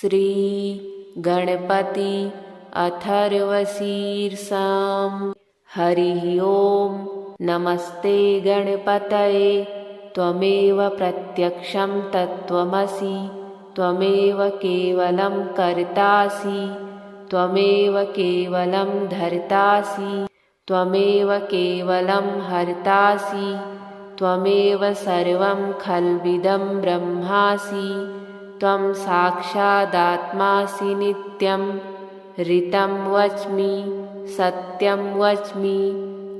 श्री गणपति अथर्वशीर्षम्। हरिः ओं। नमस्ते गणपतये। त्वमेव प्रत्यक्षं तत्त्वमसि, त्वमेव केवलं कर्तासि, त्वमेव केवलं धर्तासि, त्वमेव केवलं हर्तासि, त्वमेव सर्वं खल्विदं ब्रह्मासि। त्वं साक्षादात्मासि नित्यं। ऋतं वच्मि, सत्यं वच्मि,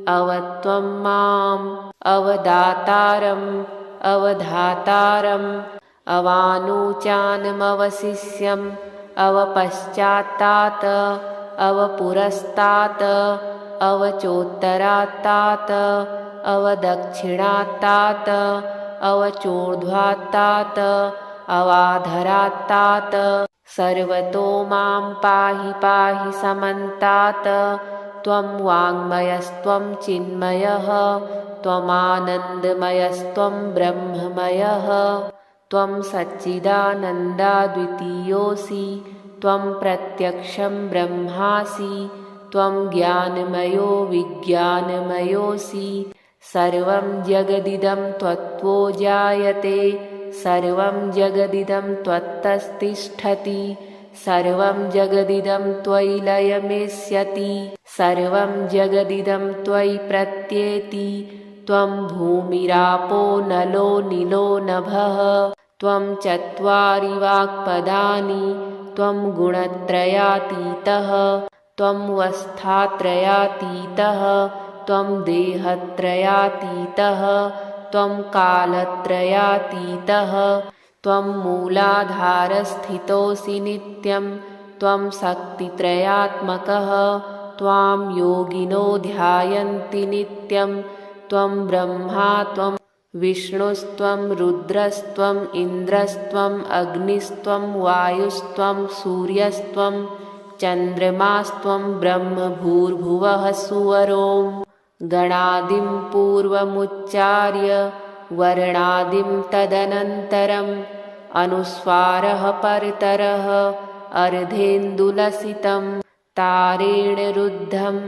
अवत्वं माम् अवदातारम् अवधातारम्। अवानुचानमवशिष्यम् अवपश्चात्तात् अवपुरस्तात् अवचोत्तरात्तात् अवदक्षिणात्तात् अवचोर्ध्वात्तात् अवाधरात्तात्। सर्वतो मां पाहि पाहि समन्तात्। त्वं वाङ्मयस्त्वं चिन्मयः, त्वमानन्दमयस्त्वं ब्रह्ममयः। त्वं सच्चिदानन्दाद्वितीयोऽसि, त्वं प्रत्यक्षं ब्रह्मासि, त्वं ज्ञानमयो विज्ञानमयोऽसि। सर्वं जगदिदं त्वत्तो जायते, सर्वं जगदिदं त्वत्तस्तिष्ठति, सर्वं जगदिदं त्वयि लयमेष्यति, सर्वं जगदिदं त्वयि प्रत्येति। त्वं भूमिरापो नलो निलो नभः, त्वं चत्वारि वाक्पदानि, त्वं गुणत्रयातीतः, त्वं वस्थात्रयातीतः, त्वं देहत्रयातीतः, त्वं कालत्रयातीतः। त्वं मूलाधारस्थितोऽसि नित्यं, त्वं शक्तित्रयात्मकः। त्वां योगिनो ध्यायन्ति नित्यं। त्वं ब्रह्मा त्वं विष्णुस्त्वं रुद्रस्त्वम् इन्द्रस्त्वम् अग्निस्त्वं वायुस्त्वं सूर्यस्त्वं चन्द्रमास्त्वं ब्रह्म भूर्भुवः सुवरों। गणादिं पूर्वमुच्चार्य वर्णादिं तदनन्तरम् अनुस्वारः परतरः अर्धेन्दुलसितं तारेण रुद्धम्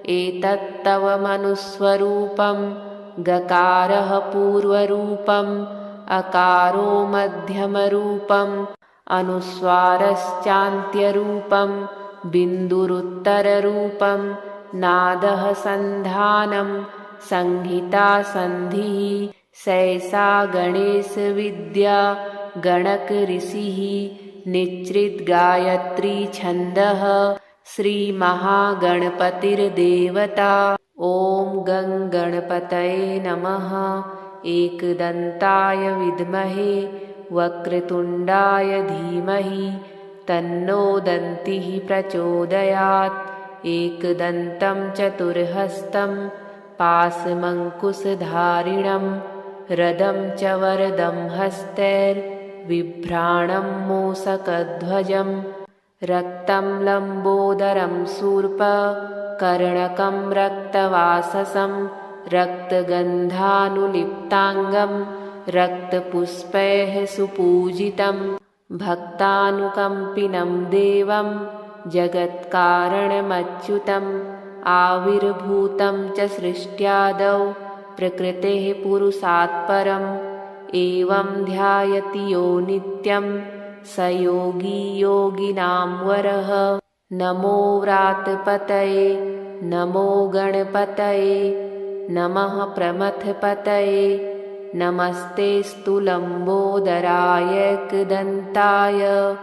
एतत्तव मनुस्वरूपं। गकारः पूर्वरूपम् अकारो मध्यमरूपम् अनुस्वारश्चान्त्यरूपं बिन्दुरुत्तररूपं। नादः सन्धानं संहिता सन्धिः सैषा गणेशविद्या गणकऋषिः। निच्रित गायत्री छन्दः श्रीमहागणपतिर्देवता। ॐ गं गणपतये नमः। एकदन्ताय विद्महे वक्रतुण्डाय धीमहि तन्नो दन्तिः प्रचोदयात्। एकदन्तं चतुर्हस्तं पाशमङ्कुशधारिणं रदं च वरदं हस्तैर्बिभ्राणं मूषकध्वजं। रक्तं लम्बोदरं शूर्पकर्णकं रक्तवाससं रक्तगन्धानुलिप्ताङ्गं रक्तपुष्पैः सुपूजितं। भक्तानुकम्पिनं देवं जगत्कारणमच्युतम्। आविर्भूतं च सृष्ट्यादौ प्रकृतेः पुरुषात् परम्। एवं ध्यायति यो नित्यं स योगी योगिनां वरः। नमो व्रातपतये नमो गणपतये नमः प्रमथपतये। नमस्तेऽस्तु लम्बोदराय एकदन्ताय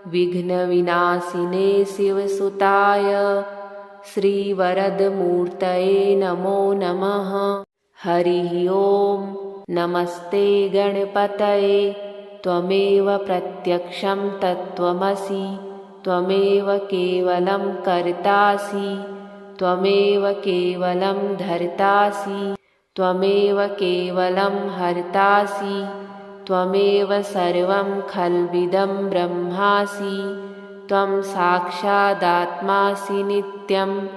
विघ्नविनाशिने शिवसुताय श्रीवरदमूर्तये नमो नमः। हरिः ओं। नमस्ते गणपतये। त्वमेव प्रत्यक्षं तत्त्वमसि, त्वमेव केवलं कर्तासि, त्वमेव केवलं धर्तासि, त्वमेव केवलं हर्तासि, त्वमेव सर्वं खल्विदं ब्रह्मासि। त्वं साक्षादात्मासि नित्यं।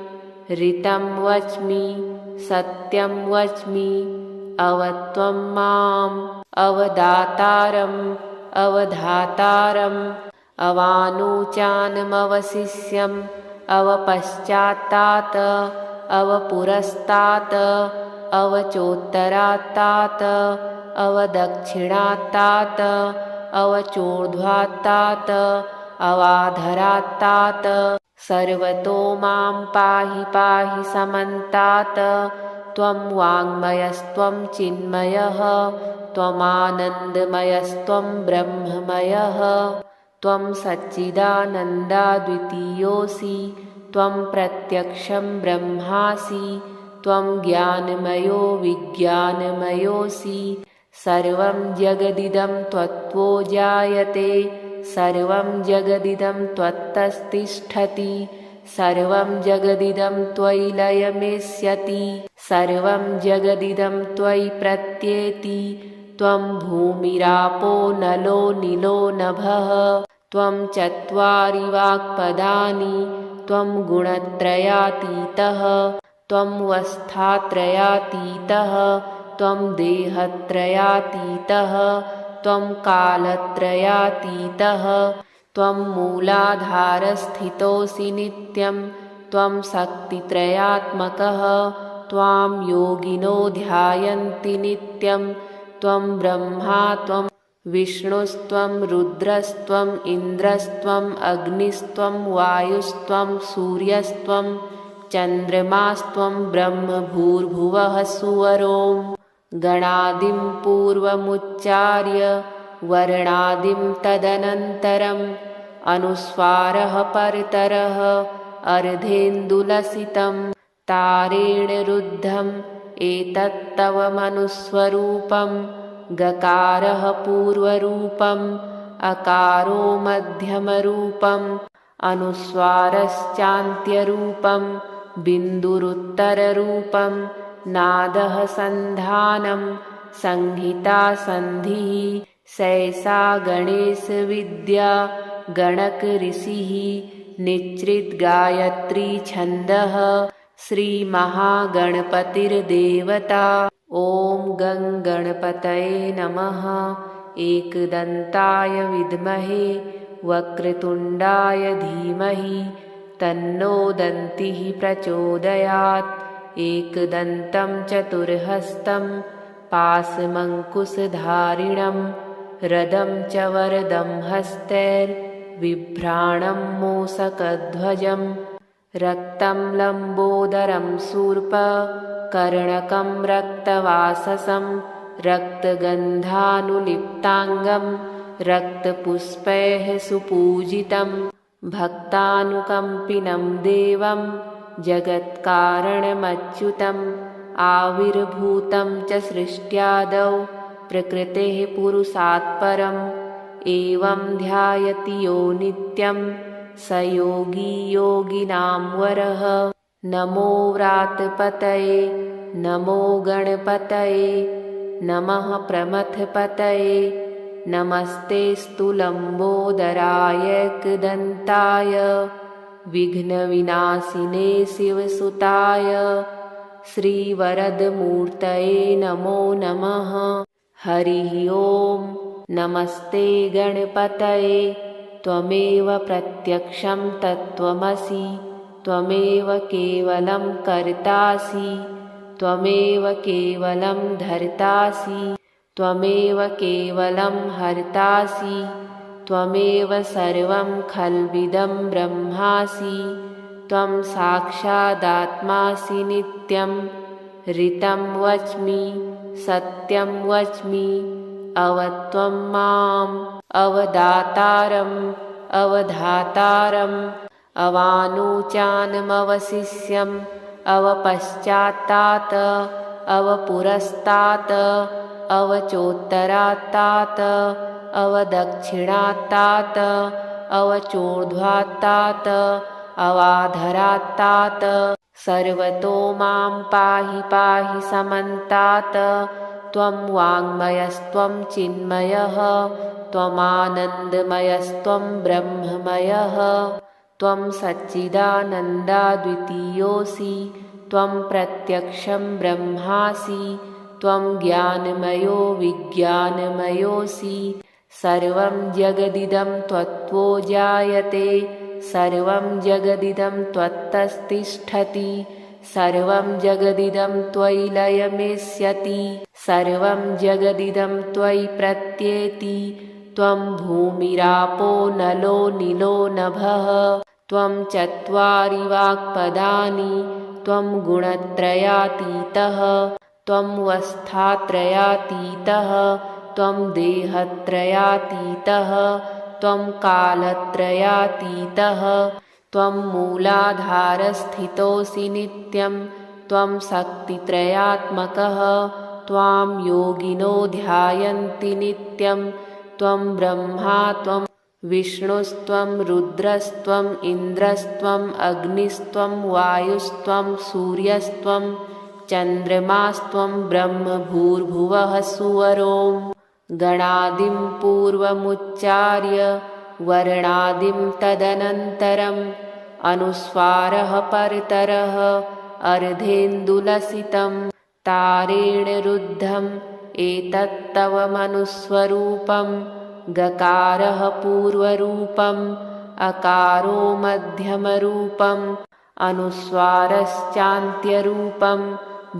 ऋतं वच्मि, सत्यं वच्मि, अवत्वं माम् अवदातारम् अवधातारम् अवानुचानमवशिष्यम् अवपश्चात्तात् अवपुरस्तात् अवचोत्तरात्तात् अवदक्षिणात्तात् अवचोर्ध्वात्तात् अवाधरात्तात् सर्वतो मां पाहि पाहि समन्तात् त्वं वाङ्मयस्त्वं चिन्मयः त्वमानन्दमयस्त्वं ब्रह्ममयः त्वं सच्चिदानन्दाद्वितीयोऽसि त्वं प्रत्यक्षं ब्रह्मासि त्वं ज्ञानमयो विज्ञानमयोऽसि सर्वं जगदिदं त्वत्तो जायते सर्वं जगदिदं त्वत्तस्तिष्ठति सर्वं जगदिदं त्वयि लयमेष्यति सर्वं जगदिदं त्वयि प्रत्येति त्वं भूमिरापो नलो निलो नभः त्वं चत्वारि वाक्पदानि त्वं गुणत्रयातीतः त्वं वस्थात्रयातीतः त्वं देहत्रयातीतः त्वं कालत्रयातीतः त्वं मूलाधारस्थितोऽसि नित्यं त्वं शक्तित्रयात्मकः त्वां योगिनो ध्यायन्ति नित्यं त्वं ब्रह्मा त्वं विष्णुस्त्वं रुद्रस्त्वम् इन्द्रस्त्वम् अग्निस्त्वं वायुस्त्वं सूर्यस्त्वं चन्द्रमास्त्वं ब्रह्म भूर्भुवः सुवरों गणादिं पूर्वमुच्चार्य वर्णादिं तदनन्तरम् अनुस्वारः परतरः अर्धेन्दुलसितं तारेण रुद्धम् एतत्तव मनुस्वरूपं गकारः पूर्वरूपम् अकारो मध्यमरूपम् अनुस्वारश्चान्त्यरूपं बिन्दुरुत्तररूपं नादः सन्धानं संहिता सन्धिः सैषा गणेशविद्या गणकऋषिः निच्रिद्गायत्री छन्दः श्रीमहागणपतिर्देवता ॐ गं गणपतये नमः एकदन्ताय विद्महे वक्रतुण्डाय धीमहि तन्नो दन्तिः प्रचोदयात् एकदन्तं चतुर्हस्तं पाशमङ्कुशधारिणं रदं च वरदं हस्तैर्बिभ्राणं मूषकध्वजं रक्तं लम्बोदरं शूर्पकर्णकं रक्तवाससं रक्तगन्धानुलिप्ताङ्गं रक्तपुष्पैः सुपूजितं भक्तानुकम्पिनं देवं जगत्कारणमच्युतम् आविर्भूतं च सृष्ट्यादौ प्रकृतेः पुरुषात् परम् एवं ध्यायति यो नित्यं स योगी योगिनां वरः नमो व्रातपतये नमो गणपतये नमः प्रमथपतये नमस्तेऽस्तु लम्बोदराय एकदन्ताय विघ्नविनाशिने शिवसुताय श्रीवरदमूर्तये नमो नमः हरिः ॐ नमस्ते गणपतये त्वमेव प्रत्यक्षं तत्त्वमसि त्वमेव केवलं कर्तासि त्वमेव केवलं धर्तासि त्वमेव केवलं हर्तासि त्वमेव सर्वं खल्विदं ब्रह्मासि त्वं साक्षादात्मासि नित्यं ऋतं वच्मि सत्यं वच्मि अवत्वं माम् अवदातारम् अवधातारम् अवानुचानमवशिष्यम् अवपश्चात्तात् अवपुरस्तात् अवचोत्तरात्तात् अवदक्षिणात्तात् अवचोर्ध्वात्तात् अवाधरात्तात् सर्वतो मां पाहि पाहि समन्तात् त्वं वाङ्मयस्त्वं चिन्मयः त्वमानन्दमयस्त्वं ब्रह्ममयः त्वं सच्चिदानन्दाद्वितीयोऽसि त्वं प्रत्यक्षं ब्रह्मासि त्वं ज्ञानमयो विज्ञानमयोऽसि सर्वं जगदिदं त्वत्तो जायते सर्वं जगदिदं त्वत्तस्तिष्ठति सर्वं जगदिदं त्वयि लयमेष्यति सर्वं जगदिदं त्वयि प्रत्येति त्वं भूमिरापो नलो निलो नभः त्वं चत्वारि वाक्पदानि त्वं गुणत्रयातीतः त्वं वस्थात्रयातीतः त्वं देहत्रयातीतः त्वं कालत्रयातीतः त्वं मूलाधारस्थितोऽसि नित्यं त्वं शक्तित्रयात्मकः त्वां योगिनो ध्यायन्ति नित्यं त्वं ब्रह्मा त्वं विष्णुस्त्वं रुद्रस्त्वं इन्द्रस्त्वं अग्निस्त्वं वायुस्त्वं सूर्यस्त्वं चन्द्रमास्त्वं ब्रह्म भूर्भुवः सुवरों गणादिं पूर्वमुच्चार्य वर्णादिं तदनन्तरम् अनुस्वारः परतरः अर्धेन्दुलसितं तारेण रुद्धम् एतत्तव मनुस्वरूपं गकारः पूर्वरूपम् अकारो मध्यमरूपम् अनुस्वारश्चान्त्यरूपं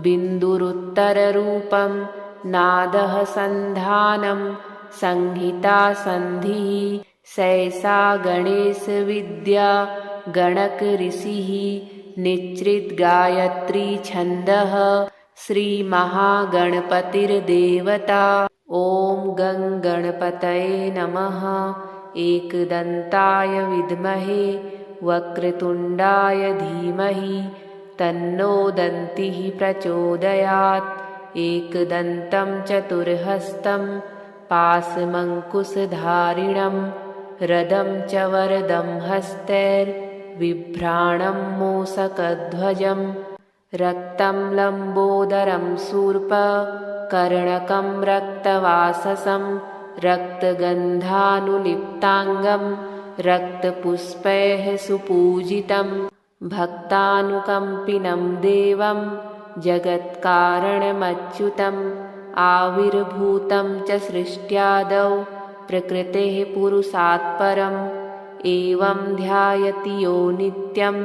बिन्दुरुत्तररूपं नादः सन्धानं संहिता सन्धिः सैषा गणेशविद्या गणकऋषिः निच्रिद्गायत्री छन्दः श्रीमहागणपतिर्देवता ॐ गं गणपतये नमः एकदन्ताय विद्महे वक्रतुण्डाय धीमहि तन्नो दन्तिः प्रचोदयात् एकदन्तं चतुर्हस्तं पाशमङ्कुशधारिणं रदं च वरदं हस्तैर्बिभ्राणं मूषकध्वजं रक्तं लम्बोदरं शूर्पकर्णकं रक्तवाससं रक्तगन्धानुलिप्ताङ्गं रक्तपुष्पैः सुपूजितं भक्तानुकम्पिनं देवं जगत्कारणमच्युतम् आविर्भूतं च सृष्ट्यादौ प्रकृतेः पुरुषात् परम् एवं ध्यायति यो नित्यं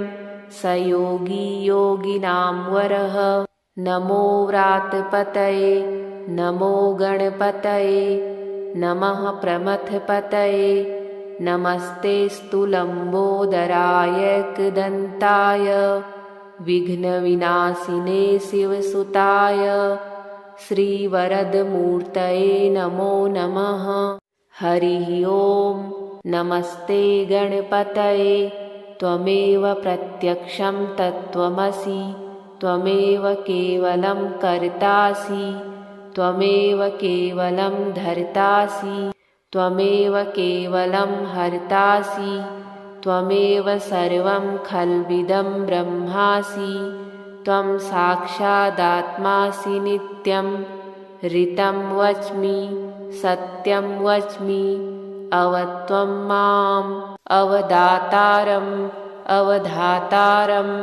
स योगी योगिनां वरः नमो व्रातपतये नमो गणपतये नमः प्रमथपतये नमस्तेऽस्तु लम्बोदराय विघ्नविनाशिने शिवसुताय श्रीवरदमूर्तये नमो नमः हरिः ॐ नमस्ते गणपतये त्वमेव प्रत्यक्षं तत्त्वमसि त्वमेव केवलं कर्तासि त्वमेव केवलं धर्तासि त्वमेव केवलं हर्तासि त्वमेव सर्वं खल्विदं ब्रह्मासि त्वं साक्षादात्मासि नित्यं ऋतं वच्मि सत्यं वच्मि अवत्वं माम् अवदातारम् अवधातारम्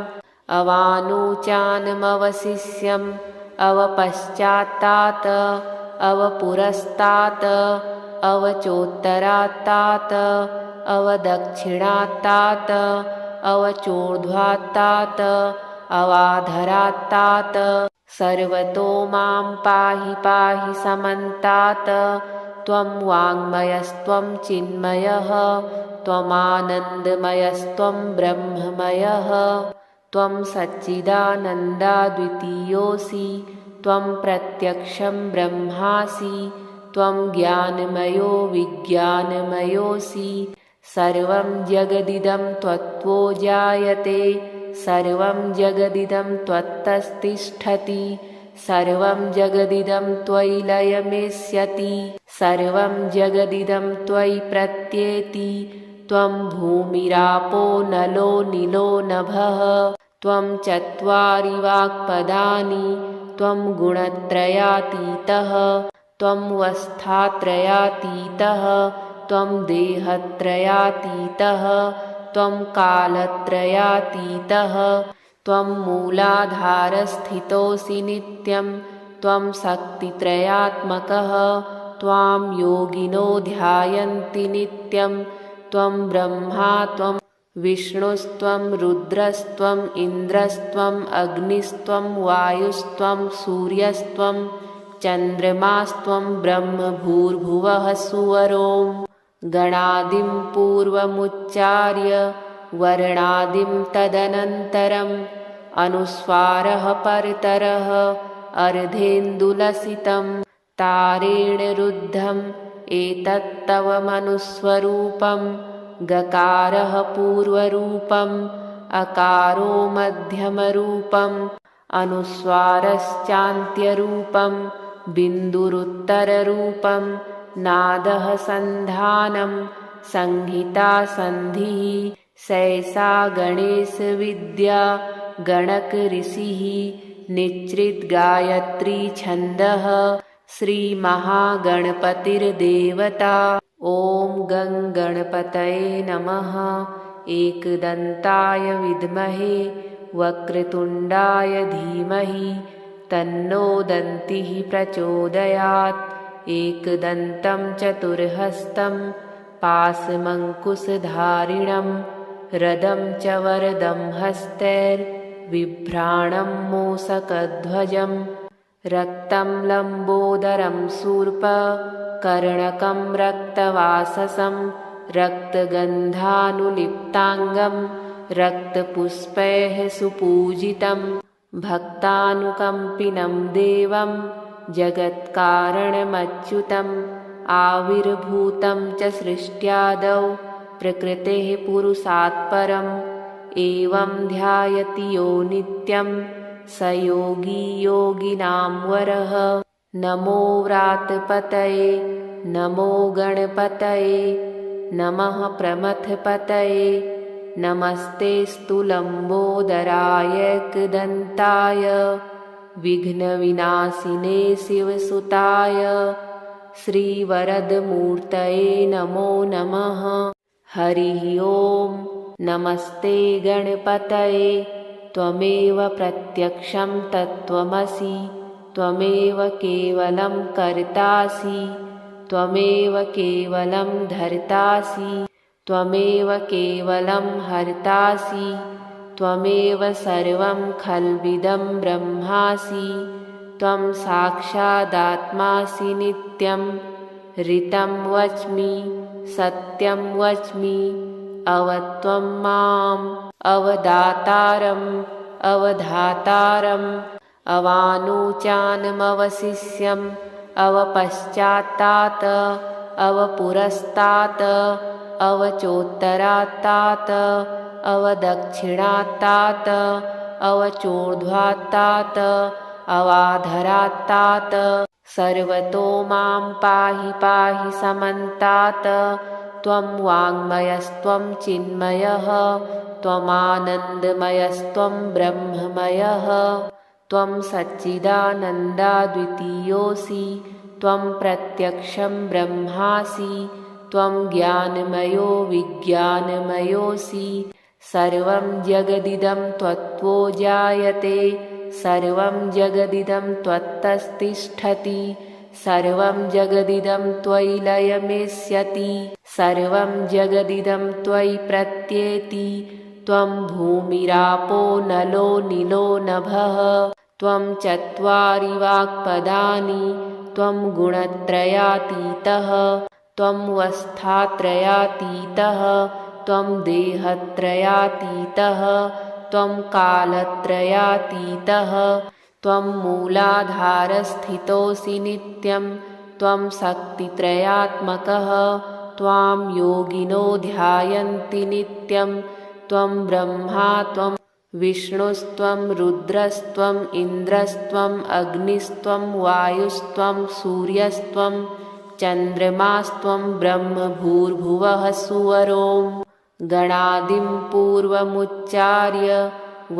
अवानुचानमवशिष्यम् अवपश्चात्तात् अवपुरस्तात् अवचोत्तरात्तात् अवदक्षिणात्तात् अवचोर्ध्वात्तात् अवाधरात्तात् सर्वतो मां पाहि पाहि समन्तात् त्वं वाङ्मयस्त्वं चिन्मयः त्वमानन्दमयस्त्वं ब्रह्ममयः त्वं सच्चिदानन्दाद्वितीयोऽसि त्वं प्रत्यक्षं ब्रह्मासि त्वं ज्ञानमयो विज्ञानमयोऽसि सर्वं जगदिदं त्वत्तो जायते सर्वं जगदिदं त्वत्तस्तिष्ठति सर्वं जगदिदं त्वयि लयमेष्यति सर्वं जगदिदं त्वयि प्रत्येति त्वं भूमिरापो नलो निलो नभः त्वं चत्वारि वाक्पदानि त्वं गुणत्रयातीतः त्वं वस्थात्रयातीतः त्वं देहत्रयातीतः त्वं कालत्रयातीतः त्वं मूलाधारस्थितोऽसि नित्यं त्वं शक्तित्रयात्मकः त्वां योगिनो ध्यायन्ति नित्यं त्वं ब्रह्मा त्वं विष्णुस्त्वं रुद्रस्त्वं इन्द्रस्त्वं अग्निस्त्वं वायुस्त्वं सूर्यस्त्वं चन्द्रमास्त्वं ब्रह्म भूर्भुवः सुवरों गणादिं पूर्वमुच्चार्य वर्णादिं तदनन्तरम् अनुस्वारः परतरः अर्धेन्दुलसितं तारेण रुद्धम् एतत्तव मनुस्वरूपं गकारः पूर्वरूपम् अकारो मध्यमरूपम् अनुस्वारश्चान्त्यरूपं बिन्दुरुत्तररूपं नादः सन्धानं संहिता सन्धिः सैषा गणेशविद्या गणकऋषिः निच्रित गायत्री छन्दः श्रीमहागणपतिर्देवता। ॐ गं गणपतये नमः। एकदन्ताय विद्महे वक्रतुण्डाय धीमहि तन्नो दन्तिः प्रचोदयात्। एकदन्तं चतुर्हस्तं पाशमङ्कुशधारिणं रदं च वरदं हस्तैर्बिभ्राणं मूषकध्वजं रक्तं लम्बोदरं शूर्पकर्णकं रक्तवाससं रक्तगन्धानुलिप्ताङ्गं रक्तपुष्पैः सुपूजितं भक्तानुकम्पिनं देवं जगत्कारणमच्युतम् आविर्भूतं च सृष्ट्यादौ प्रकृतेः पुरुषात् परम् एवं ध्यायति यो नित्यं स योगी योगिनां वरः। नमो व्रातपतये नमो गणपतये नमः प्रमथपतये नमस्तेऽस्तु लम्बोदराय एकदन्ताय विघ्नविनाशिने शिवसुताय श्रीवरदमूर्तये नमो नमः। हरिः ॐ। नमस्ते गणपतये त्वमेव प्रत्यक्षं तत्त्वमसि त्वमेव केवलं कर्तासि त्वमेव केवलं धर्तासि त्वमेव केवलं हर्तासि त्वमेव सर्वं खल्विदं ब्रह्मासि त्वं साक्षादात्मासि नित्यं ऋतं वच्मि सत्यं वच्मि अवत्वं माम् अवदातारम् अवधातारम् अवानुचानमवशिष्यम् अवपश्चात्तात् अवपुरस्तात् अवचोत्तरात्तात् अवदक्षिणात्तात् अवचोर्ध्वात्तात् अवाधरात्तात् सर्वतो मां पाहि पाहि समन्तात् त्वं वाङ्मयस्त्वं चिन्मयः त्वमानन्दमयस्त्वं ब्रह्ममयः त्वं सच्चिदानन्दाद्वितीयोऽसि त्वं प्रत्यक्षं ब्रह्मासि त्वं ज्ञानमयो विज्ञानमयोऽसि सर्वं जगदिदं त्वत्तो जायते सर्वं जगदिदं त्वत्तस्तिष्ठति सर्वं जगदिदं त्वयि लयमेष्यति सर्वं जगदिदं त्वयि प्रत्येति त्वं भूमिरापो नलो नीलो नभः त्वं चत्वारि वाक्पदानि त्वं गुणत्रयातीतः त्वं वस्थात्रयातीतः त्वं देहत्रयातीतः त्वं कालत्रयातीतः त्वं मूलाधारस्थितोऽसि नित्यं त्वं शक्तित्रयात्मकः त्वां योगिनो ध्यायन्ति नित्यं त्वं ब्रह्मा त्वं विष्णुस्त्वं रुद्रस्त्वं इन्द्रस्त्वं अग्निस्त्वं वायुस्त्वं सूर्यस्त्वं चन्द्रमास्त्वं ब्रह्म भूर्भुवः सुवरों गणादिं पूर्वमुच्चार्य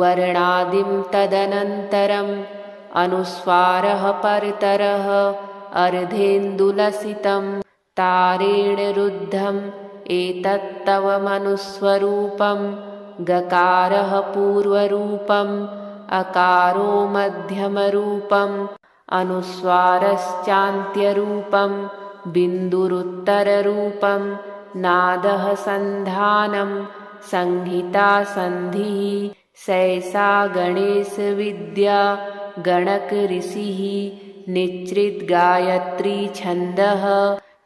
वर्णादिं तदनन्तरम् अनुस्वारः परतरः अर्धेन्दुलसितं तारेण रुद्धम् एतत्तव मनुस्वरूपं गकारः पूर्वरूपम् अकारो मध्यमरूपम् अनुस्वारश्चान्त्यरूपम् बिन्दुरुत्तररूपं नादः सन्धानं संहिता सन्धिः सैषा गणेशविद्या गणकऋषिः निच्रिद्गायत्री छन्दः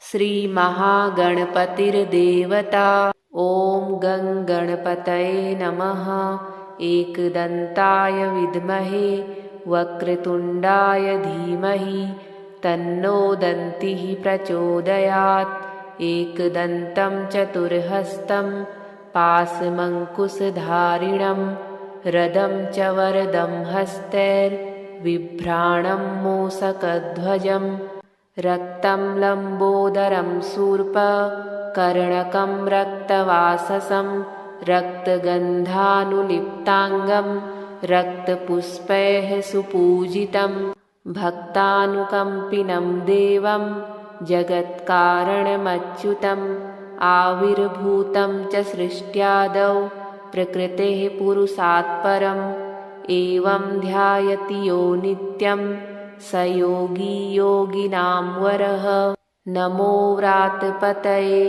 श्रीमहागणपतिर्देवता। ॐ गं गणपतये नमः। एकदन्ताय विद्महे वक्रतुण्डाय धीमहि तन्नो दन्तिः प्रचोदयात्। एकदन्तं चतुर्हस्तं पाशमङ्कुशधारिणं रदं च वरदं हस्तैर्बिभ्राणं मूषकध्वजं रक्तं लम्बोदरं शूर्पकर्णकं रक्तवाससं रक्तगन्धानुलिप्ताङ्गं रक्तपुष्पैः सुपूजितं भक्तानुकम्पिनं देवं जगत्कारणमच्युतम् आविर्भूतं च सृष्ट्यादौ प्रकृतेः पुरुषात् परम् एवं ध्यायति यो नित्यं स योगी योगिनां वरः। नमो व्रातपतये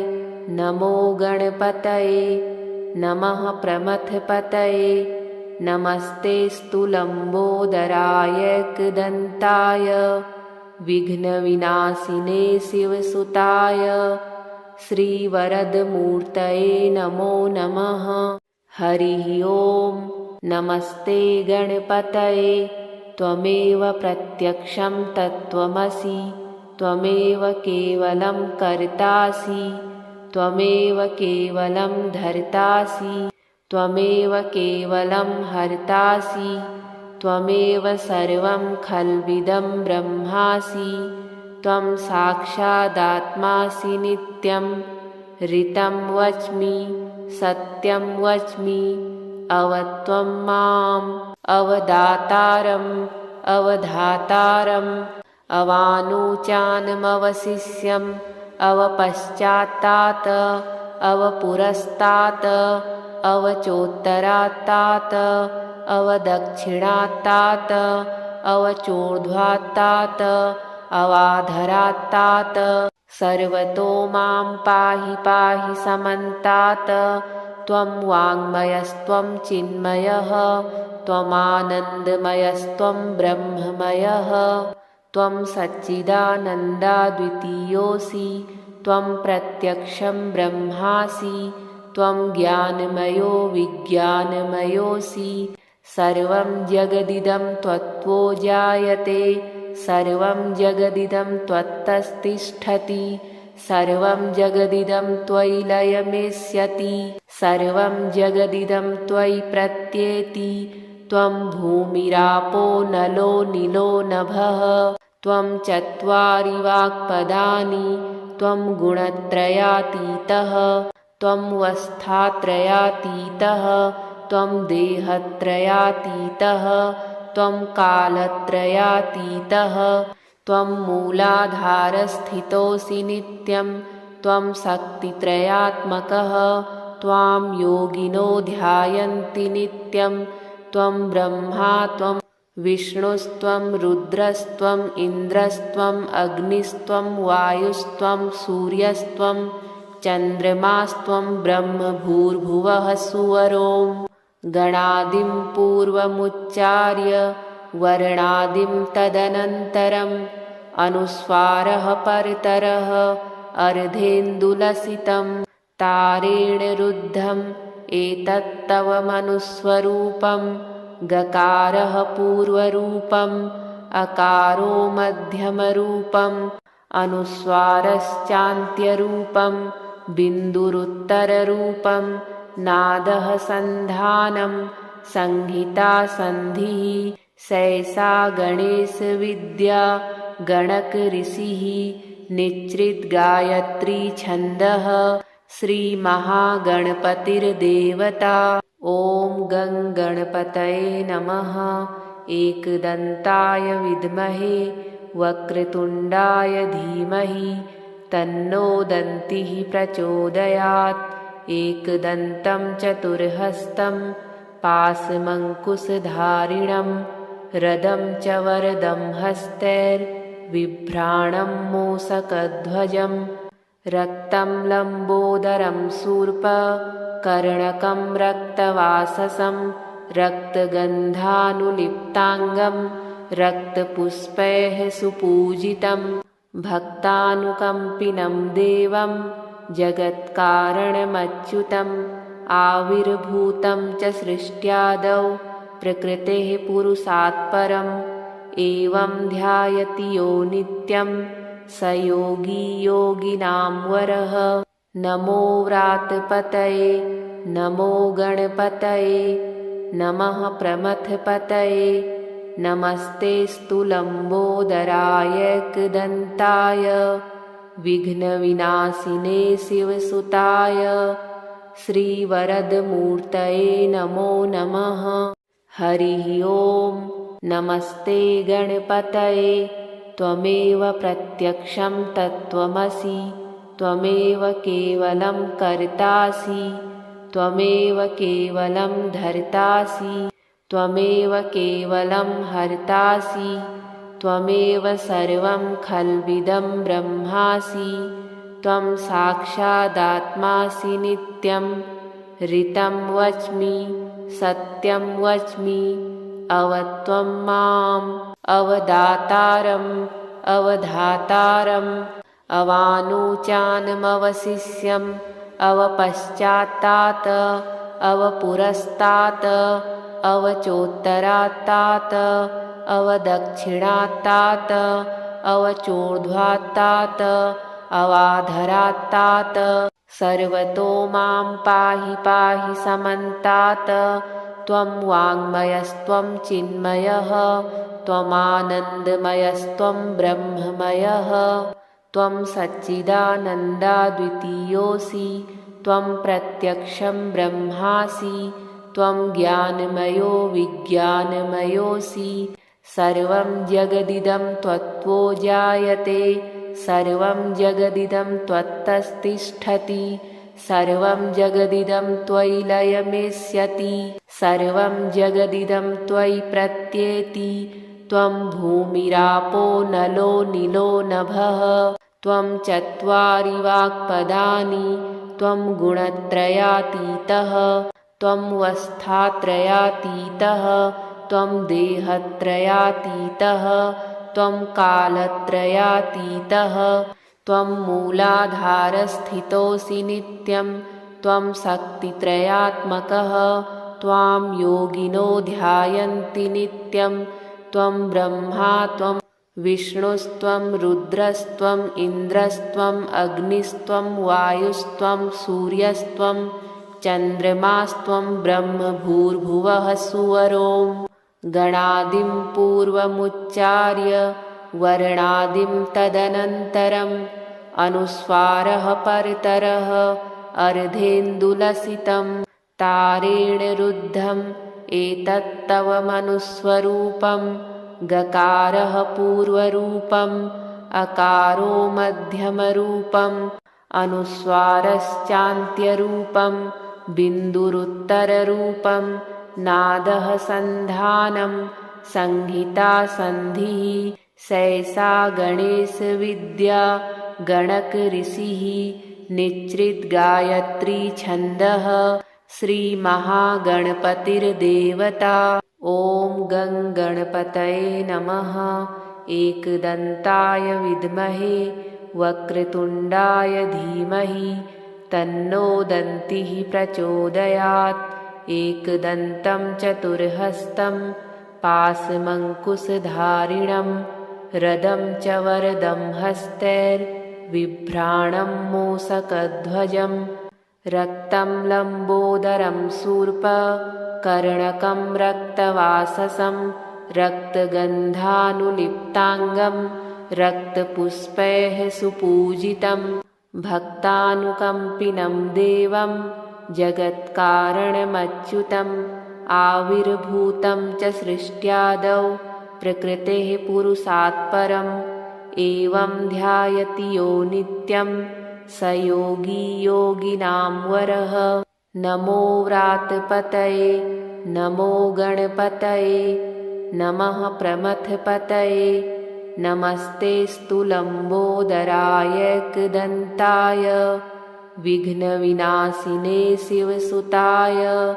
नमो गणपतये नमः प्रमथपतये नमस्तेऽस्तु लम्बोदराय एकदन्ताय विघ्नविनाशिने शिवसुताय श्रीवरदमूर्तये नमो नमः। हरिः ॐ। नमस्ते गणपतये त्वमेव प्रत्यक्षं तत्त्वमसि त्वमेव केवलं कर्तासि त्वमेव केवलं धर्तासि त्वमेव केवलं हर्तासि त्वमेव सर्वं खल्विदं ब्रह्मासि त्वं साक्षादात्मासि नित्यं ऋतं वच्मि सत्यं वच्मि अवत्वं माम् अवदातारम् अवधातारम् अवानुचानमवशिष्यम् अवपश्चात्तात् अवपुरस्तात् अवचोत्तरात्तात् अवदक्षिणात्तात् अवचोर्ध्वात्तात् अवाधरात्तात् सर्वतो मां पाहि पाहि समन्तात् त्वं वाङ्मयस्त्वं चिन्मयः त्वमानन्दमयस्त्वं ब्रह्ममयः त्वं सच्चिदानन्दाद्वितीयोऽसि त्वं प्रत्यक्षं ब्रह्मासि त्वं ज्ञानमयो विज्ञानमयोऽसि सर्वं जगदिदं त्वत्तो जायते सर्वं जगदिदं त्वत्तस्तिष्ठति सर्वं जगदिदं त्वयि लयमेष्यति सर्वं जगदिदं त्वयि प्रत्येति त्वं भूमिरापो नलो निलो नभः त्वं चत्वारि वाक्पदानि त्वं गुणत्रयातीतः त्वं वस्थात्रयातीतः त्वं देहत्रयातीतः त्वं कालत्रयातीतः त्वं मूलाधारस्थितोऽसि नित्यं त्वं शक्तित्रयात्मकः त्वां योगिनो ध्यायन्ति नित्यं त्वं ब्रह्मा त्वं विष्णुस्त्वं रुद्रस्त्वं इन्द्रस्त्वं अग्निस्त्वं वायुस्त्वं सूर्यस्त्वं चन्द्रमास्त्वं ब्रह्म भूर्भुवः सुवरों गणादिं पूर्वमुच्चार्य वर्णादिं तदनन्तरम् अनुस्वारः परतरः अर्धेन्दुलसितं तारेण रुद्धम् एतत्तव मनुस्वरूपं गकारः पूर्वरूपम् अकारो मध्यमरूपम् अनुस्वारश्चान्त्यरूपं बिन्दुरुत्तररूपं नादः सन्धानं संहिता सन्धिः सैषा गणेशविद्या गणकऋषिः निच्रिद्गायत्री छन्दः श्रीमहागणपतिर्देवता। ॐ गं गणपतये नमः। एकदन्ताय विद्महे वक्रतुण्डाय धीमहि तन्नो दन्तिः प्रचोदयात्। एकदन्तं चतुर्हस्तं पाशमङ्कुशधारिणं रदं च वरदं हस्तैर्बिभ्राणं बिभ्राणं मूषकध्वजं रक्तं लम्बोदरं शूर्पकर्णकं रक्तवाससं रक्तगन्धानुलिप्ताङ्गं रक्तपुष्पैः सुपूजितं भक्तानुकम्पिनं देवं जगत्कारणमच्युतम् आविर्भूतं च सृष्ट्यादौ प्रकृतेः पुरुषात् परम् एवं ध्यायति यो नित्यं स योगी योगिनां वरः। नमो व्रातपतये नमो गणपतये नमः प्रमथपतये नमस्तेऽस्तु लम्बोदराय एकदन्ताय विघ्नविनाशिने शिवसुताय श्रीवरदमूर्तये नमो नमः। हरिः ओं नमस्ते गणपतये त्वमेव प्रत्यक्षं तत्त्वमसि त्वमेव केवलं कर्तासि त्वमेव केवलं धर्तासि त्वमेव केवलं हर्तासि त्वमेव सर्वं खल्विदं ब्रह्मासि त्वं साक्षादात्मासि नित्यं ऋतं वच्मि सत्यं वच्मि अवत्वं माम् अवदातारम् अवधातारम् अवानुचानमवशिष्यम् अवपश्चात्तात् अवपुरस्तात् अवचोत्तरात्तात् अवदक्षिणात्तात् अवचोर्ध्वात्तात् अवाधरात्तात् सर्वतो मां पाहि पाहि समन्तात् त्वं वाङ्मयस्त्वं चिन्मयः त्वमानन्दमयस्त्वं ब्रह्ममयः त्वं सच्चिदानन्दाद्वितीयोऽसि त्वं प्रत्यक्षं ब्रह्मासि त्वं ज्ञानमयो विज्ञानमयोऽसि सर्वं जगदिदं त्वत्तो जायते सर्वं जगदिदं त्वत्तस्तिष्ठति सर्वं जगदिदं त्वयि लयमेष्यति सर्वं जगदिदं त्वयि प्रत्येति त्वं भूमिरापो नलो निलो नभः त्वं चत्वारि वाक्पदानि त्वं गुणत्रयातीतः त्वं वस्थात्रयातीतः त्वं देहत्रयातीतः त्वं कालत्रयातीतः त्वं मूलाधारस्थितोऽसि नित्यं त्वं शक्तित्रयात्मकः त्वां योगिनो ध्यायन्ति नित्यं त्वं ब्रह्मा त्वं विष्णुस्त्वं रुद्रस्त्वं इन्द्रस्त्वं अग्निस्त्वं वायुस्त्वं सूर्यस्त्वं चन्द्रमास्त्वं ब्रह्म भूर्भुवः सुवरों गणादिं पूर्वमुच्चार्य वर्णादिं तदनन्तरम् अनुस्वारः परतरः अर्धेन्दुलसितं तारेण रुद्धम् एतत्तव मनुस्वरूपं गकारः पूर्वरूपम् अकारो मध्यमरूपम् अनुस्वारश्चान्त्यरूपं बिन्दुरुत्तररूपं नादः सन्धानं संहिता सन्धिः सैषा गणेशविद्या गणकऋषिः निच्चिद्गायत्री छन्दः श्रीमहागणपतिर्देवता। ॐ गं गणपतये नमः। एकदन्ताय विद्महे वक्रतुण्डाय धीमहि तन्नो दन्तिः प्रचोदयात्। एकदन्तं चतुर्हस्तं पाशमङ्कुशधारिणं रदं च वरदं हस्तैर्बिभ्राणं मूषकध्वजं रक्तं लम्बोदरं शूर्पकर्णकं रक्तवाससं रक्तगन्धानुलिप्ताङ्गं रक्तपुष्पैः सुपूजितं भक्तानुकम्पिनं देवं जगत्कारणमच्युतम् आविर्भूतं च सृष्ट्यादौ प्रकृतेः पुरुषात् परम् एवं ध्यायति यो नित्यं स योगी योगिनां वरः। नमो व्रातपतये नमो गणपतये नमः प्रमथपतये नमस्तेऽस्तु लम्बोदराय एकदन्ताय विघ्नविनाशिने शिवसुताय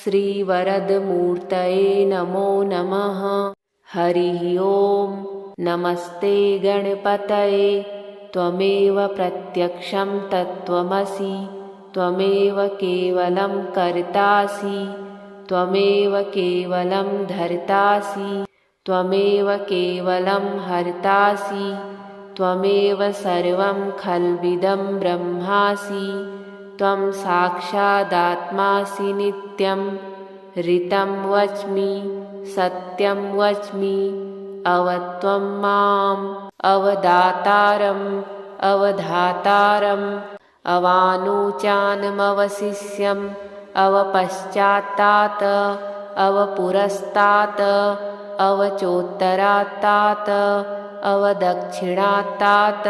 श्रीवरदमूर्तये नमो नमः। हरिः ओम्। नमस्ते गणपतये। त्वमेव प्रत्यक्षं तत्त्वमसि, त्वमेव केवलं कर्तासि, त्वमेव केवलं धर्तासि, त्वमेव केवलं हर्तासि, त्वमेव सर्वं खल्विदं ब्रह्मासि। त्वं साक्षादात्मासि नित्यं। ऋतं वच्मि, सत्यं वच्मि, अवत्वं माम् अवदातारम् अवधातारम् अवानुचानमवशिष्यम् अवपश्चात्तात् अवपुरस्तात् अवचोत्तरात्तात् अवदक्षिणात्तात्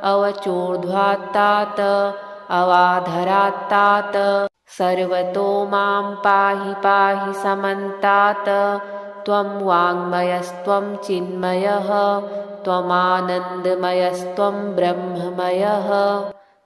अवचोर्ध्वात्तात् अवाधरात्तात् सर्वतो मां पाहि पाहि समन्तात्। त्वं वाङ्मयस्त्वं चिन्मयः, त्वमानन्दमयस्त्वं ब्रह्ममयः,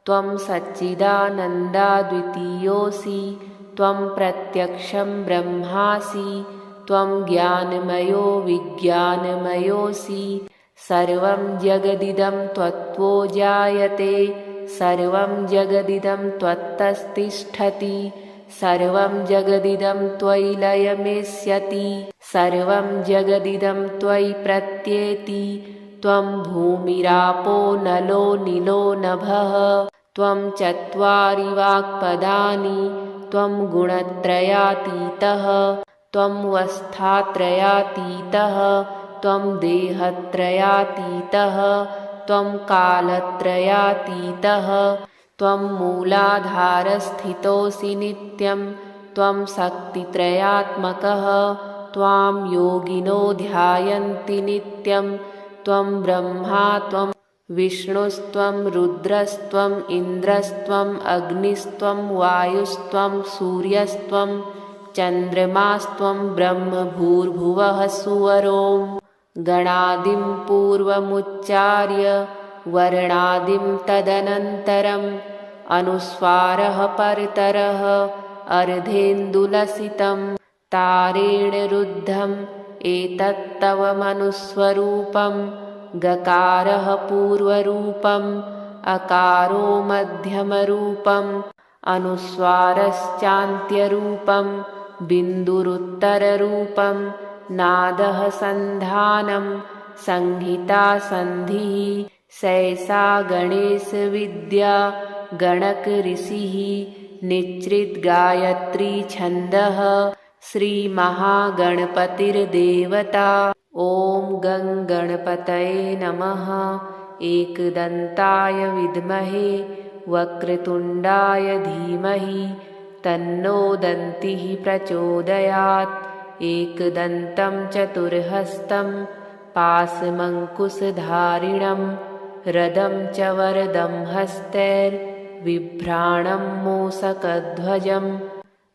त्वं सच्चिदानन्दाद्वितीयोऽसि, त्वं प्रत्यक्षं ब्रह्मासि, त्वं ज्ञानमयो विज्ञानमयोऽसि। सर्वं जगदिदं त्वत्तो जायते, सर्वं जगदिदं त्वत्तस्तिष्ठति, सर्वं जगदिदं त्वयि लयमेष्यति, सर्वं जगदिदं त्वयि प्रत्येति। त्वं भूमिरापो नलो निलो नभः, त्वं चत्वारि वाक्पदानि, त्वं गुणत्रयातीतः, त्वं वस्थात्रयातीतः, त्वं देहत्रयातीतः, त्वं कालत्रयातीतः, त्वं मूलाधारस्थितोऽसि नित्यं, त्वं शक्तित्रयात्मकः, त्वां योगिनो ध्यायन्ति नित्यं। त्वं ब्रह्मा त्वं विष्णुस्त्वं रुद्रस्त्वम् इन्द्रस्त्वम् अग्निस्त्वं वायुस्त्वं सूर्यस्त्वं चन्द्रमास्त्वं ब्रह्म भूर्भुवः सुवरों। गणादिं पूर्वमुच्चार्य वर्णादिं तदनन्तरम् अनुस्वारः परतरः अर्धेन्दुलसितं तारेण रुद्धम् एतत्तव मनुस्वरूपं। गकारः पूर्वरूपम् अकारो मध्यमरूपम् अनुस्वारश्चान्त्यरूपं बिन्दुरुत्तररूपं नादः सन्धानं संहिता सन्धिः सैषा गणेशविद्या गणकऋषिः निच्चिद्गायत्री छन्दः श्रीमहागणपतिर्देवता। ॐ गं गणपतये नमः। एकदन्ताय विद्महे वक्रतुण्डाय धीमहि तन्नो दन्तिः प्रचोदयात्। एकदन्तं चतुर्हस्तं पाशमङ्कुशधारिणं रदं च वरदं हस्तैर्बिभ्राणं मूषकध्वजं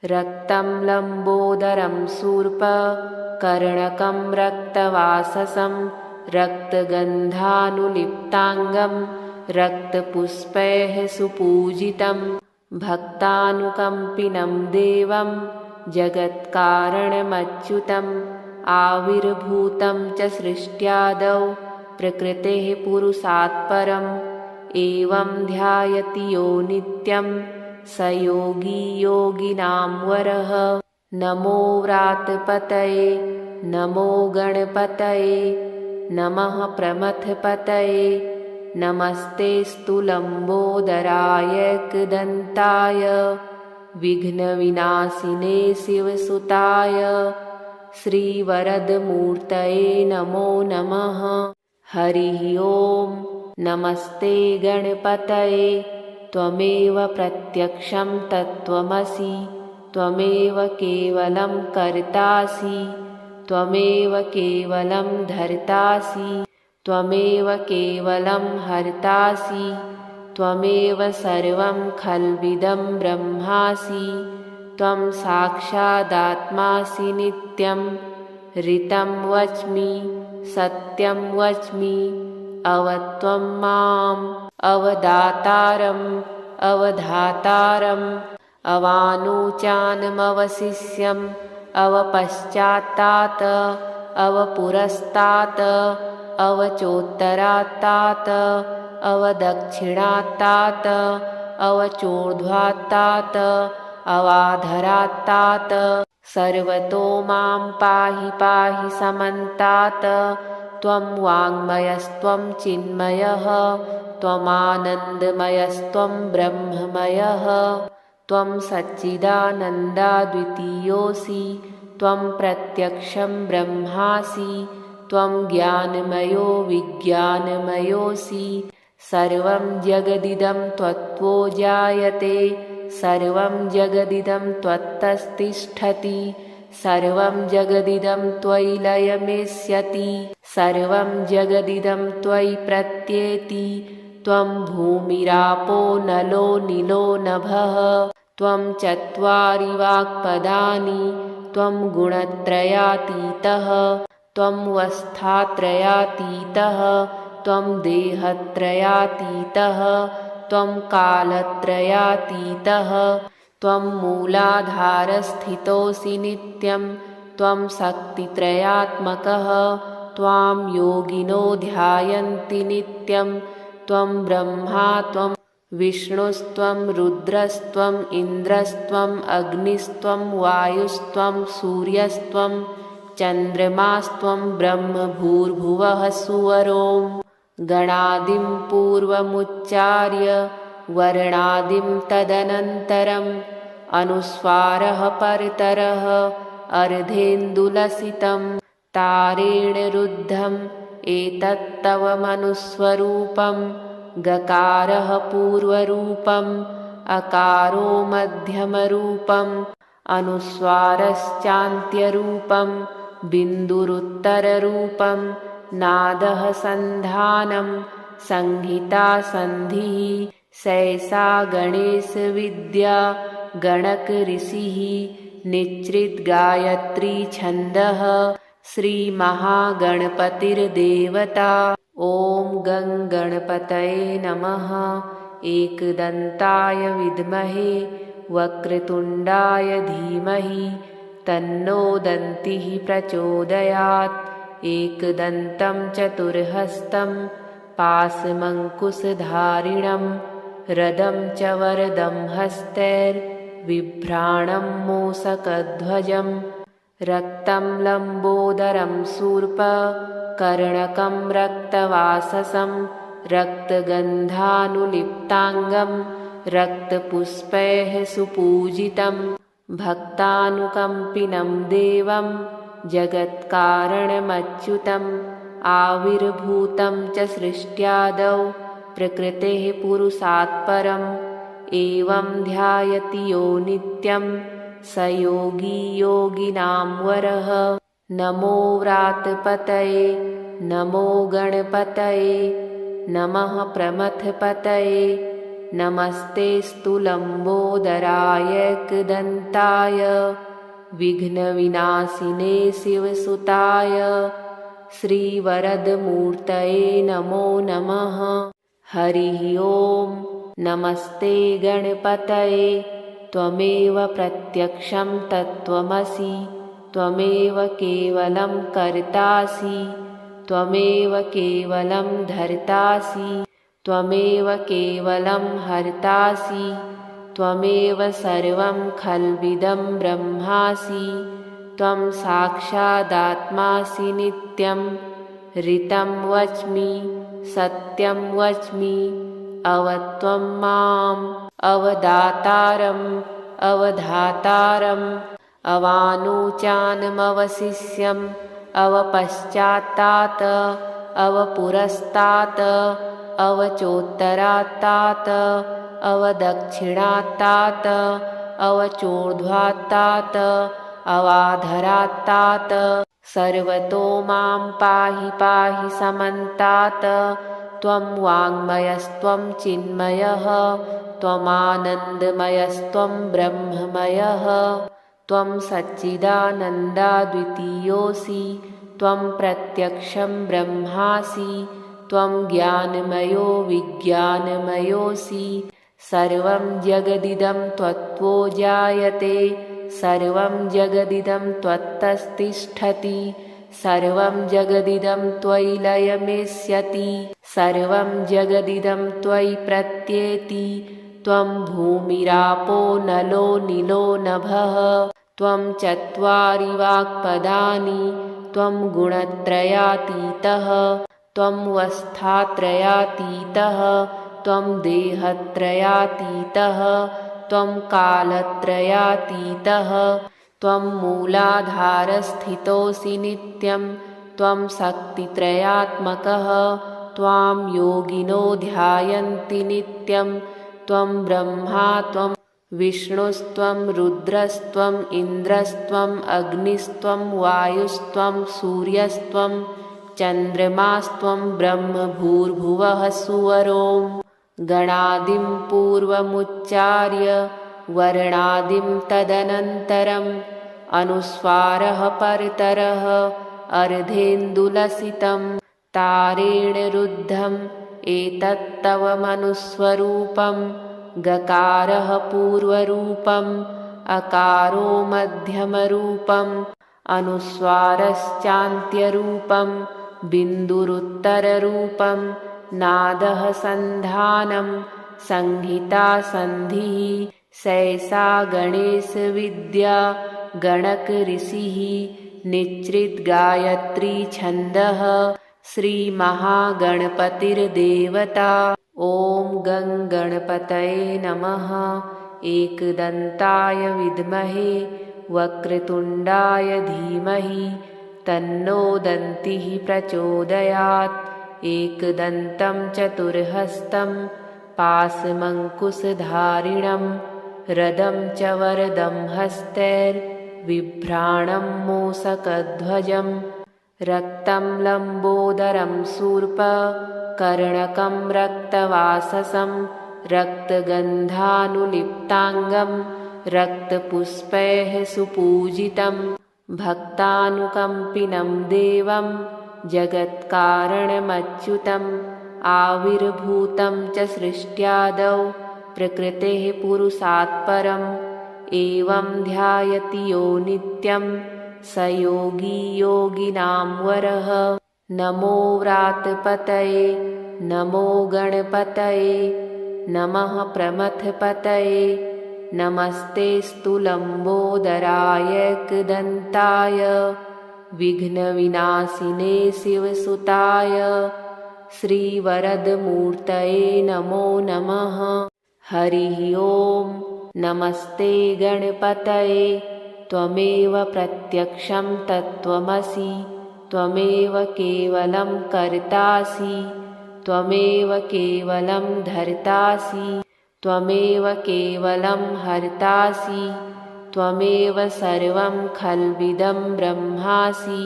रक्तं लम्बोदरं शूर्पकर्णकं रक्तवाससं रक्तगन्धानुलिप्ताङ्गं रक्तपुष्पैः सुपूजितं भक्तानुकम्पिनं देवं जगत्कारणमच्युतम् आविर्भूतं च सृष्ट्यादौ प्रकृतेः पुरुषात् परम् एवं ध्यायति यो नित्यं स योगी योगिनां वरः। नमो व्रातपतये नमो गणपतये नमः प्रमथपतये नमस्तेऽस्तु लम्बोदराय एकदन्ताय विघ्नविनाशिने शिवसुताय श्रीवरदमूर्तये नमो नमः। हरिः ओम्। नमस्ते गणपतये। त्वमेव प्रत्यक्षं तत्त्वमसि, त्वमेव केवलं कर्तासि, त्वमेव केवलं धर्तासि, त्वमेव केवलं हर्तासि, त्वमेव सर्वं खल्विदं ब्रह्मासि। त्वं साक्षादात्मासि नित्यं। ऋतं वच्मि, सत्यं वच्मि अवत्वं माम् अवदातारम् अवधातारम् अवानुचानमवशिष्यम् अवपश्चात्तात् अवपुरस्तात् अवचोत्तरात्तात् अवदक्षिणात्तात् अवचोर्ध्वात्तात् अवाधरात्तात् सर्वतो मां पाहि पाहि समन्तात् त्वं वाङ्मयस्त्वं चिन्मयः त्वमानन्दमयस्त्वं ब्रह्ममयः त्वं सच्चिदानन्दाद्वितीयोऽसि त्वं प्रत्यक्षं ब्रह्मासि त्वं ज्ञानमयो विज्ञानमयोऽसि सर्वं जगदिदं त्वत्तो जायते सर्वं जगदिदं त्वत्तस्तिष्ठति सर्वं जगदिदं त्वयि लयमेष्यति सर्वं जगदिदं त्वयि प्रत्येति त्वं भूमिरापो नलो निलो नभः त्वं चत्वारि वाक्पदानि त्वं गुणत्रयातीतः त्वं वस्थात्रयातीतः त्वं देहत्रयातीतः त्वं कालत्रयातीतः त्वं मूलाधारस्थितोऽसि नित्यं त्वं शक्तित्रयात्मकः त्वां योगिनो ध्यायन्ति नित्यं त्वं ब्रह्मा त्वं विष्णुस्त्वं रुद्रस्त्वं इन्द्रस्त्वं अग्निस्त्वं वायुस्त्वं सूर्यस्त्वं चन्द्रमास्त्वं ब्रह्म भूर्भुवः सुवरों गणादिं पूर्वमुच्चार्य वर्णादिं तदनन्तरम् अनुस्वारः परतरः अर्धेन्दुलसितं तारेण रुद्धम् एतत्तव मनुस्वरूपं गकारः पूर्वरूपम् अकारो मध्यमरूपम् अनुस्वारश्चान्त्यरूपम् बिन्दुरुत्तररूपम् नादः सन्धानं संहिता सन्धिः सैषा गणेशविद्या गणकऋषिः निच्रिद्गायत्री छन्दः श्रीमहागणपतिर्देवता ॐ गं गणपतये नमः एकदन्ताय विद्महे वक्रतुण्डाय धीमहि तन्नो दन्तिः प्रचोदयात् एकदन्तं चतुर्हस्तं पाशमङ्कुशधारिणं रदं च वरदं हस्तैर्बिभ्राणं मूषकध्वजं रक्तं लम्बोदरं शूर्पकर्णकं रक्तवाससं रक्तगन्धानुलिप्ताङ्गं रक्तपुष्पैः सुपूजितं भक्तानुकम्पिनं देवं जगत्कारणमच्युतम् आविर्भूतं च सृष्ट्यादौ प्रकृतेः पुरुषात् परम् एवं ध्यायति यो नित्यं स योगी योगिनां वरः नमो व्रातपतये नमो गणपतये नमः प्रमथपतये नमस्तेऽस्तु लम्बोदराय विघ्नविनाशिने शिवसुताय श्रीवरदमूर्तये नमो नमः हरिः ॐ नमस्ते गणपतये त्वमेव प्रत्यक्षं तत्त्वमसि त्वमेव केवलं कर्तासि त्वमेव केवलं धर्तासि त्वमेव केवलं हर्तासि त्वमेव सर्वं खल्विदं ब्रह्मासि त्वं साक्षादात्मासि नित्यं ऋतं वच्मि सत्यं वच्मि अवत्वं माम् अवदातारम् अवधातारम् अवानुचानमवशिष्यम् अवपश्चात्तात् अवपुरस्तात् अवचोत्तरात्तात् अवदक्षिणात्तात् अवचोर्ध्वात्तात् अवाधरात्तात् सर्वतो मां पाहि पाहि समन्तात् त्वं वाङ्मयस्त्वं चिन्मयः त्वमानन्दमयस्त्वं ब्रह्ममयः त्वं सच्चिदानन्दाद्वितीयोऽसि त्वं प्रत्यक्षं ब्रह्मासि त्वं ज्ञानमयो विज्ञानमयोऽसि सर्वं जगदिदं त्वत्तो जायते सर्वं जगदिदं त्वत्तस्तिष्ठति सर्वं जगदिदं त्वयि लयमेष्यति सर्वं जगदिदं त्वयि प्रत्येति त्वं भूमिरापो नलो नीलो नभः त्वं चत्वारि वाक्पदानि त्वं गुणत्रयातीतः त्वं वस्थात्रयातीतः त्वं देहत्रयातीतः त्वं कालत्रयातीतः त्वं मूलाधारस्थितोऽसि नित्यं त्वं शक्तित्रयात्मकः त्वां योगिनो ध्यायन्ति नित्यं त्वं ब्रह्मा त्वं विष्णुस्त्वं रुद्रस्त्वं इन्द्रस्त्वं अग्निस्त्वं वायुस्त्वं सूर्यस्त्वं चन्द्रमास्त्वं ब्रह्म भूर्भुवः सुवरों गणादिं पूर्वमुच्चार्य वर्णादिं तदनन्तरम् अनुस्वारः परतरः अर्धेन्दुलसितं तारेण रुद्धम् एतत्तव मनुस्वरूपं गकारः पूर्वरूपम् अकारो मध्यमरूपम् अनुस्वारश्चान्त्यरूपम् बिन्दुरुत्तररूपम् नादः सन्धानं संहिता सन्धिः सैषा गणेशविद्या गणकऋषिः निच्रित गायत्री छन्दः श्रीमहागणपतिर्देवता ॐ गं गणपतये नमः एकदन्ताय विद्महे वक्रतुण्डाय धीमहि तन्नो दन्तिः प्रचोदयात् एकदन्तं चतुर्हस्तं पाशमङ्कुशधारिणं रदं च वरदं हस्तैर्बिभ्राणं मूषकध्वजं रक्तं लम्बोदरं शूर्पकर्णकं रक्तवाससं रक्तगन्धानुलिप्ताङ्गं रक्तपुष्पैः सुपूजितं भक्तानुकम्पिनं देवं जगत्कारणमच्युतम् आविर्भूतं च सृष्ट्यादौ प्रकृतेः पुरुषात् परम् एवं ध्यायति यो नित्यं स योगी योगिनां वरः नमो व्रातपतये नमो गणपतये नमः प्रमथपतये नमस्तेऽस्तु लम्बोदराय एकदन्ताय विघ्नविनाशिने शिवसुताय श्रीवरदमूर्तये नमो नमः हरिः ॐ नमस्ते गणपतये त्वमेव प्रत्यक्षं तत्त्वमसि त्वमेव केवलं कर्तासि त्वमेव केवलं धर्तासि त्वमेव केवलं हर्तासि त्वमेव सर्वं खल्विदं ब्रह्मासि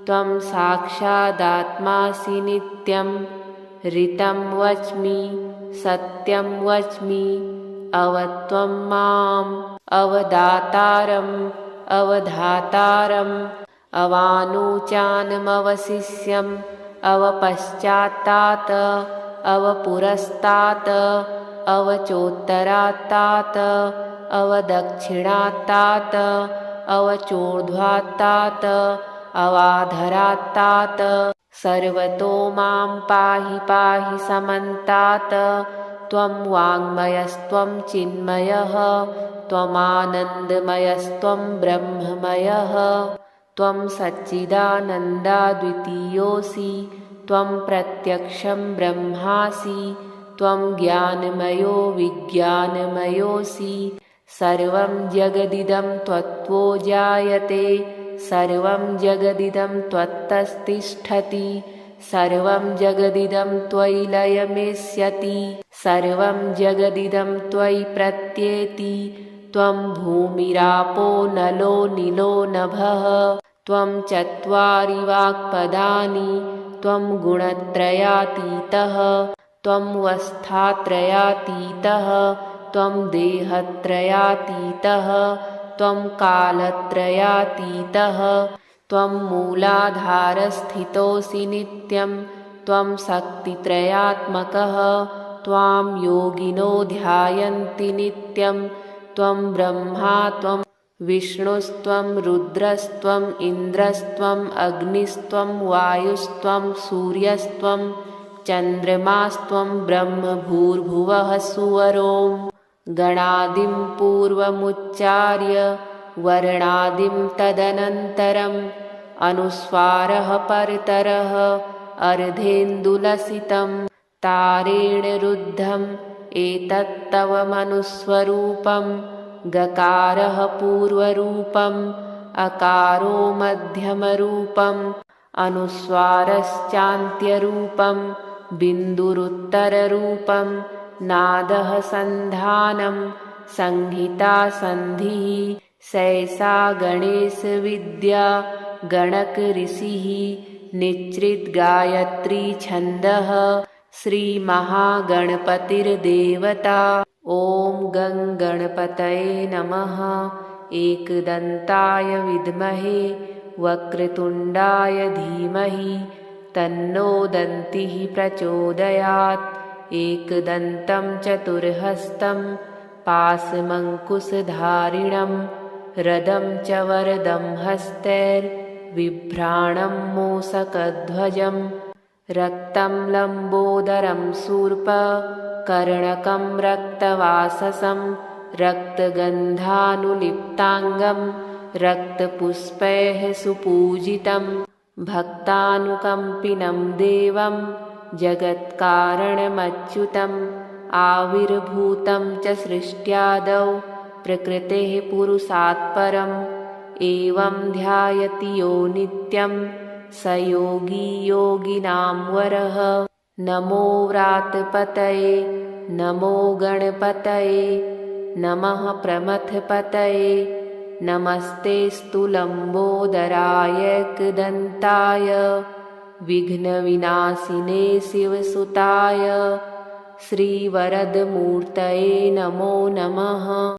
त्वं साक्षादात्मासि नित्यं ऋतं वच्मि सत्यं वच्मि अवत्वं माम् अवदातारम् अवधातारम् अवानुचानमवशिष्यम् अवपश्चात्तात् अवपुरस्तात् अवचोत्तरात्तात् अवदक्षिणात्तात् अवचोर्ध्वात्तात् अवाधरात्तात् सर्वतो मां पाहि पाहि समन्तात् त्वं वाङ्मयस्त्वं चिन्मयः त्वमानन्दमयस्त्वं ब्रह्ममयः त्वं सच्चिदानन्दाद्वितीयोऽसि त्वं प्रत्यक्षं ब्रह्मासि त्वं ज्ञानमयो विज्ञानमयोऽसि सर्वं जगदिदं त्वत्तो जायते सर्वं जगदिदं त्वत्तस्तिष्ठति सर्वं जगदिदं त्वयि लयमेष्यति सर्वं जगदिदं त्वयि प्रत्येति त्वं भूमिरापो नलो नीलो नभः त्वं चत्वारि वाक्पदानि त्वं गुणत्रयातीतः त्वं वस्थात्रयातीतः त्वं देहत्रयातीतः त्वं कालत्रयातीतः त्वं मूलाधारस्थितोऽसि नित्यं त्वं शक्तित्रयात्मकः त्वां योगिनो ध्यायन्ति नित्यं त्वं ब्रह्मा त्वं विष्णुस्त्वं रुद्रस्त्वम् इन्द्रस्त्वम् अग्निस्त्वं वायुस्त्वं सूर्यस्त्वं चन्द्रमास्त्वं ब्रह्म भूर्भुवः सुवरों गणादिं पूर्वमुच्चार्य वर्णादिं तदनन्तरम् अनुस्वारः परतरः अर्धेन्दुलसितं तारेण रुद्धम् एतत्तव मनुस्वरूपं गकारः पूर्वरूपम् अकारो मध्यमरूपम् अनुस्वारश्चान्त्यरूपं बिन्दुरुत्तररूपं नादः सन्धानं संहिता सन्धिः सैषा गणेशविद्या गणकऋषिः निच्रिद्गायत्री छन्दः श्रीमहागणपतिर्देवता ॐ गं गणपतये नमः। एकदन्ताय विद्महे वक्रतुण्डाय धीमहि तन्नो दन्तिः प्रचोदयात्। एकदन्तं चतुर्हस्तं पाशमङ्कुशधारिणं रदं च वरदं हस्तैर्बिभ्राणं मूषकध्वजं रक्तं लम्बोदरं शूर्पकर्णकं रक्तवाससं रक्तगन्धानुलिप्ताङ्गं रक्तपुष्पैः सुपूजितं भक्तानुकम्पिनं देवं जगत्कारणमच्युतम् आविर्भूतं च सृष्ट्यादौ प्रकृतेः पुरुषात् परम् एवं ध्यायति यो नित्यं स योगी योगिनां वरः। नमो व्रातपतये नमो गणपतये नमः प्रमथपतये नमस्तेऽस्तु लम्बोदराय एकदन्ताय विघ्नविनाशिने शिवसुताय श्रीवरदमूर्तये नमो नमः।